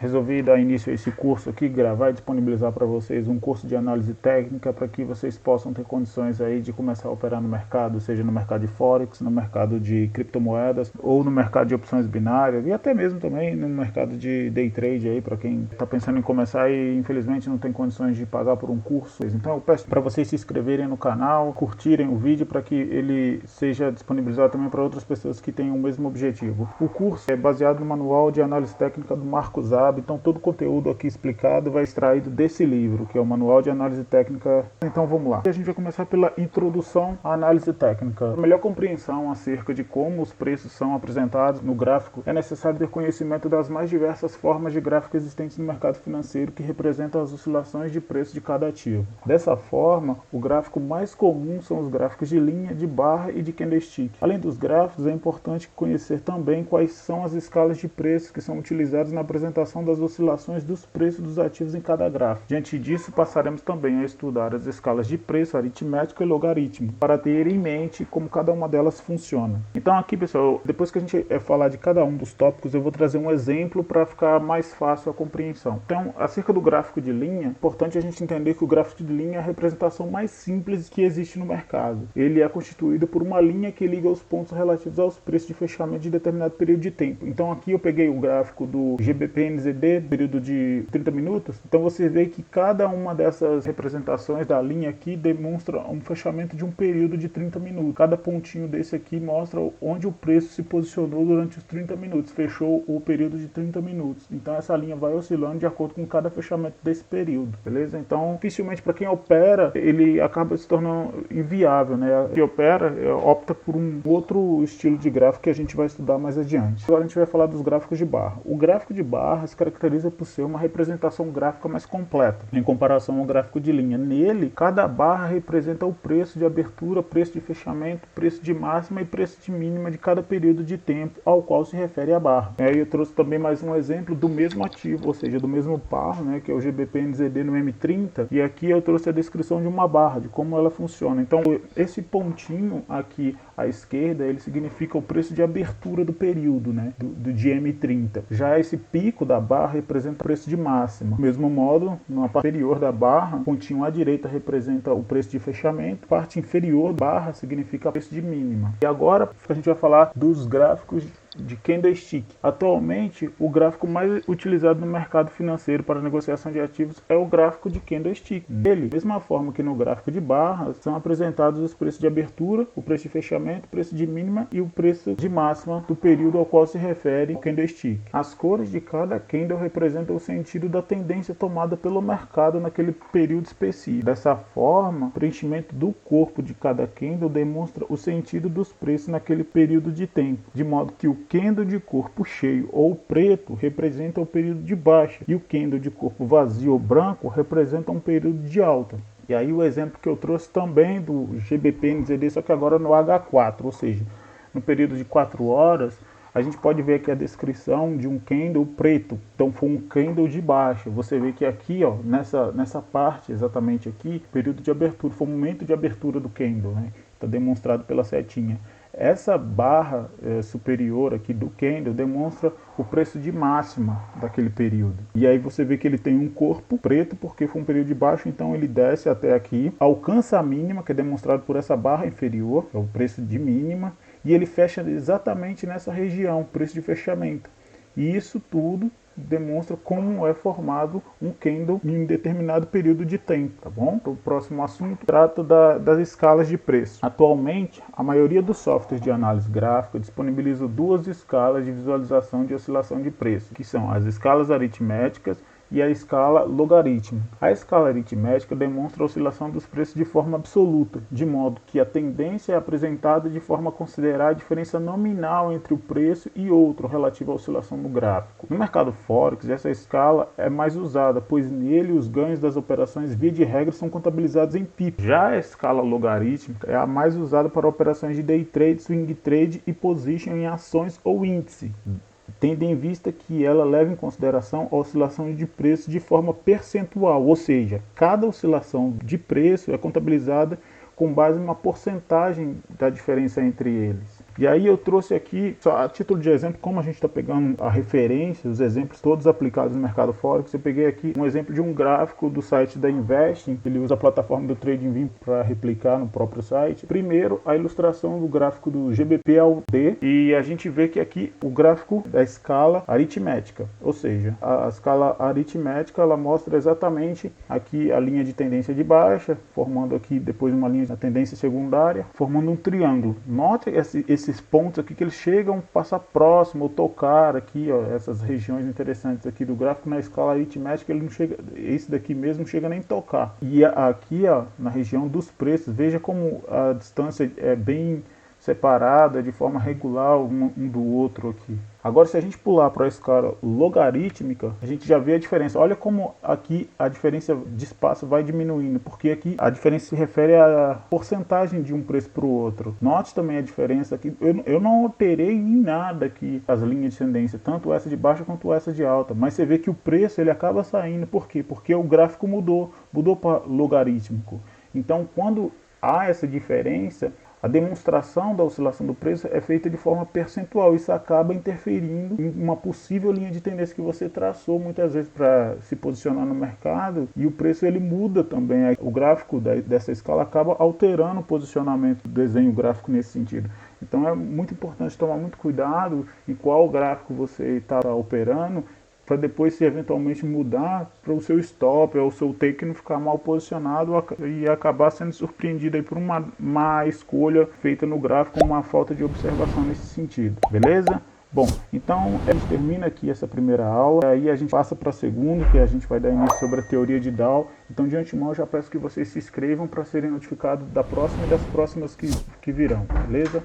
resolvi dar início a esse curso aqui, gravar e disponibilizar para vocês um curso de análise técnica para que vocês possam ter condições aí de começar a operar no mercado, seja no mercado de Forex, no mercado de criptomoedas ou no mercado de opções binárias e até mesmo também no mercado de day trade aí para quem está pensando em começar e infelizmente não tem condições de pagar por um curso. Então eu peço para vocês se inscreverem no canal, curtirem o vídeo para que ele seja disponibilizado também para outras pessoas que tenham o mesmo objetivo. O curso é baseado no manual de análise técnica do Marco Zab, então todo o conteúdo aqui explicado vai extraído desse livro, que é o Manual de Análise Técnica. Então vamos lá. A gente vai começar pela introdução à análise técnica. A melhor compreensão acerca de como os preços são apresentados no gráfico, é necessário ter conhecimento das mais diversas formas de gráfico existentes no mercado financeiro que representam as oscilações de preço de cada ativo. Dessa forma, o gráfico mais comum são os gráficos de linha, de barra e de candlestick. Além dos gráficos, é importante conhecer também quais são as escalas de preços que são utilizadas na apresentação das oscilações dos preços dos ativos em cada gráfico. Diante disso, passaremos também a estudar as escalas de preço, aritmético e logaritmo, para ter em mente como cada uma delas funciona. Então aqui, pessoal, depois que a gente falar de cada um dos tópicos, eu vou trazer um exemplo para ficar mais fácil a compreensão. Então, acerca do gráfico de linha, é importante a gente entender que o gráfico de linha é a representação mais simples que existe no mercado. Ele é constituído por uma linha que liga os pontos relativos aos preços de fechamento de determinado período de tempo. Então aqui eu peguei o gráfico do GBP/NZD, período de 30 minutos. Então você vê que cada uma dessas representações da linha aqui demonstra um fechamento de um período de 30 minutos. Cada pontinho desse aqui mostra onde o preço se posicionou durante os 30 minutos, fechou o período de 30 minutos. Então essa linha vai oscilando de acordo com cada fechamento desse período, beleza? Então, dificilmente para quem opera, ele acaba se tornando inviável, né? Quem opera opta por um outro estilo de gráfico que a gente vai estudar mais adiante. Agora a gente vai falar dos gráficos de barra. O gráfico de barra se caracteriza por ser uma representação gráfica mais completa, em comparação ao gráfico de linha. Nele, cada barra representa o preço de abertura, preço de fechamento, preço de máxima e preço de mínima de cada período de tempo ao qual se refere a barra. Aí eu trouxe também mais um exemplo do mesmo ativo, ou seja, do mesmo par, né, que é o GBP/NZD no M30, e aqui eu trouxe a descrição de uma barra, de como ela funciona. Então, esse pontinho aqui à esquerda, ele significa o preço de abertura do período, né, do de M30. Já esse pico da barra representa o preço de máxima. Do mesmo modo, na parte inferior da barra, o pontinho à direita representa o preço de fechamento, parte inferior da barra significa o preço de mínima. E agora a gente vai falar dos gráficos de candlestick. Atualmente, o gráfico mais utilizado no mercado financeiro para negociação de ativos é o gráfico de candlestick. Nele, da mesma forma que no gráfico de barras, são apresentados os preços de abertura, o preço de fechamento, o preço de mínima e o preço de máxima do período ao qual se refere o candlestick. As cores de cada candle representam o sentido da tendência tomada pelo mercado naquele período específico. Dessa forma, o preenchimento do corpo de cada candle demonstra o sentido dos preços naquele período de tempo, de modo que o candle de corpo cheio ou preto representa o período de baixa e o candle de corpo vazio ou branco representa um período de alta. E aí o exemplo que eu trouxe também do GBP/NZD, só que agora no H4, ou seja, no período de 4 horas, a gente pode ver aqui a descrição de um candle preto. Então foi um candle de baixa. Você vê que aqui, ó, nessa parte, exatamente aqui, período de abertura, foi o momento de abertura do candle, né? Está demonstrado pela setinha. Essa barra superior aqui do candle demonstra o preço de máxima daquele período. E aí você vê que ele tem um corpo preto porque foi um período de baixo, então ele desce até aqui, alcança a mínima, que é demonstrado por essa barra inferior, é o preço de mínima, e ele fecha exatamente nessa região, preço de fechamento. E isso tudo demonstra como é formado um candle em um determinado período de tempo, tá bom? O próximo assunto trata das escalas de preço. Atualmente, a maioria dos softwares de análise gráfica disponibilizam duas escalas de visualização de oscilação de preço, que são as escalas aritméticas e a escala logarítmica. A escala aritmética demonstra a oscilação dos preços de forma absoluta, de modo que a tendência é apresentada de forma a considerar a diferença nominal entre o preço e outro relativo à oscilação do gráfico. No mercado Forex, essa escala é mais usada, pois nele os ganhos das operações via de regra são contabilizados em pips. Já a escala logarítmica é a mais usada para operações de day trade, swing trade e position em ações ou índice, tendo em vista que ela leva em consideração a oscilação de preço de forma percentual, ou seja, cada oscilação de preço é contabilizada com base em uma porcentagem da diferença entre eles. E aí eu trouxe aqui, só a título de exemplo, como a gente está pegando a referência, os exemplos todos aplicados no mercado Forex, eu peguei aqui um exemplo de um gráfico do site da Investing, ele usa a plataforma do TradingView para replicar no próprio site. Primeiro, a ilustração do gráfico do GBP/USD, e a gente vê que aqui o gráfico da escala aritmética, ou seja, a escala aritmética ela mostra exatamente aqui a linha de tendência de baixa, formando aqui depois uma linha de tendência secundária, formando um triângulo. Note esses pontos aqui que eles chegam a passar próximo ou tocar aqui, ó, essas regiões interessantes aqui do gráfico na escala aritmética, ele não chega, esse daqui mesmo não chega nem a tocar. E aqui, ó, na região dos preços, veja como a distância é bem separada de forma regular um do outro aqui. Agora, se a gente pular para a escala logarítmica, a gente já vê a diferença. Olha como aqui a diferença de espaço vai diminuindo, porque aqui a diferença se refere à porcentagem de um preço para o outro. Note também a diferença aqui. Eu não alterei em nada aqui as linhas de tendência, tanto essa de baixa quanto essa de alta. Mas você vê que o preço ele acaba saindo. Por quê? Porque o gráfico mudou para logarítmico. Então, quando há essa diferença, a demonstração da oscilação do preço é feita de forma percentual. Isso acaba interferindo em uma possível linha de tendência que você traçou muitas vezes para se posicionar no mercado, e o preço ele muda também. O gráfico dessa escala acaba alterando o posicionamento do desenho gráfico nesse sentido. Então é muito importante tomar muito cuidado em qual gráfico você está operando, para depois, se eventualmente mudar, para o seu stop ou o seu take não ficar mal posicionado e acabar sendo surpreendido aí por uma má escolha feita no gráfico, uma falta de observação nesse sentido, beleza? Bom, então a gente termina aqui essa primeira aula, aí a gente passa para a segunda, que a gente vai dar início sobre a teoria de Dow. Então, de antemão, eu já peço que vocês se inscrevam para serem notificados da próxima e das próximas que virão, beleza?